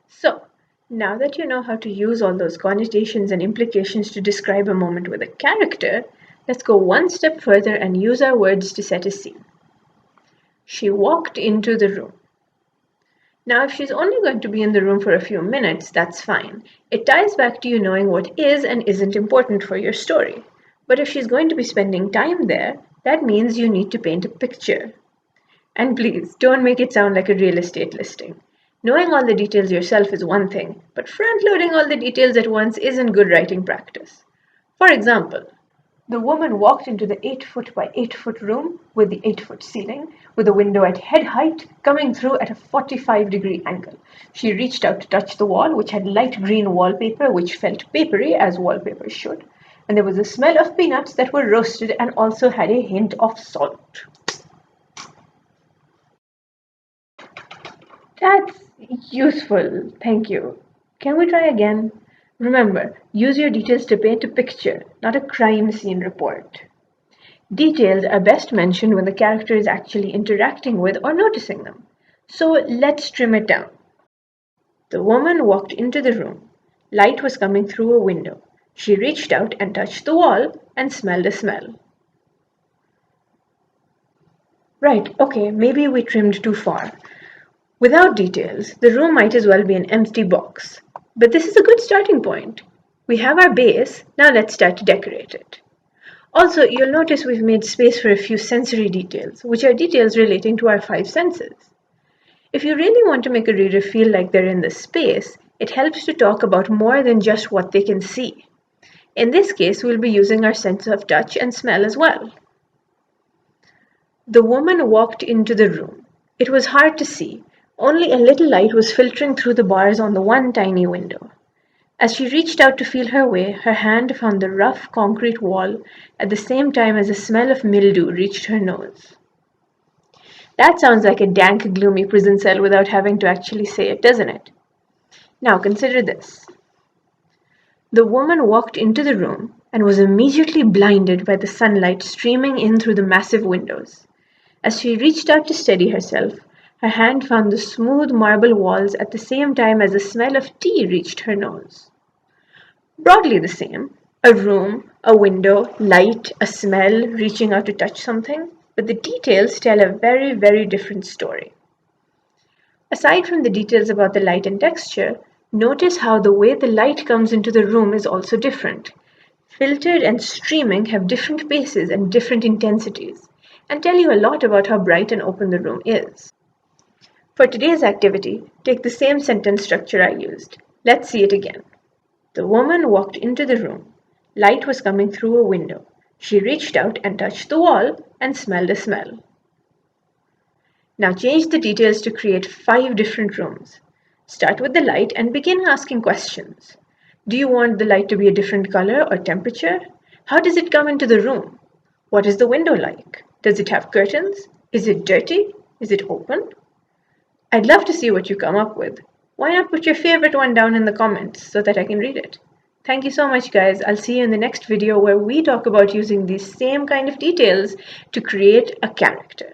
So, now that you know how to use all those connotations and implications to describe a moment with a character, let's go one step further and use our words to set a scene. She walked into the room. Now, if she's only going to be in the room for a few minutes, that's fine. It ties back to you knowing what is and isn't important for your story. But if she's going to be spending time there, that means you need to paint a picture. And please, don't make it sound like a real estate listing. Knowing all the details yourself is one thing, but front-loading all the details at once isn't good writing practice. For example, the woman walked into the 8-foot by 8-foot room with the 8-foot ceiling, with a window at head height coming through at a 45-degree angle. She reached out to touch the wall, which had light green wallpaper, which felt papery as wallpaper should. And there was a smell of peanuts that were roasted and also had a hint of salt. That's useful, thank you. Can we try again? Remember, use your details to paint a picture, not a crime scene report. Details are best mentioned when the character is actually interacting with or noticing them. So let's trim it down. The woman walked into the room. Light was coming through a window. She reached out and touched the wall and smelled a smell. Right, okay, maybe we trimmed too far. Without details, the room might as well be an empty box. But this is a good starting point. We have our base, now let's start to decorate it. Also, you'll notice we've made space for a few sensory details, which are details relating to our 5 senses. If you really want to make a reader feel like they're in the space, it helps to talk about more than just what they can see. In this case, we'll be using our sense of touch and smell as well. The woman walked into the room. It was hard to see. Only a little light was filtering through the bars on the one tiny window. As she reached out to feel her way, her hand found the rough concrete wall at the same time as a smell of mildew reached her nose. That sounds like a dank, gloomy prison cell without having to actually say it, doesn't it? Now consider this. The woman walked into the room and was immediately blinded by the sunlight streaming in through the massive windows. As she reached out to steady herself, her hand found the smooth marble walls at the same time as the smell of tea reached her nose. Broadly the same, a room, a window, light, a smell, reaching out to touch something, but the details tell a very, very different story. Aside from the details about the light and texture, notice how the way the light comes into the room is also different. Filtered and streaming have different paces and different intensities, and tell you a lot about how bright and open the room is. For today's activity, take the same sentence structure I used. Let's see it again. The woman walked into the room. Light was coming through a window. She reached out and touched the wall and smelled a smell. Now change the details to create 5 different rooms. Start with the light and begin asking questions. Do you want the light to be a different color or temperature? How does it come into the room? What is the window like? Does it have curtains? Is it dirty? Is it open? I'd love to see what you come up with. Why not put your favorite one down in the comments so that I can read it? Thank you so much, guys. I'll see you in the next video where we talk about using these same kind of details to create a character.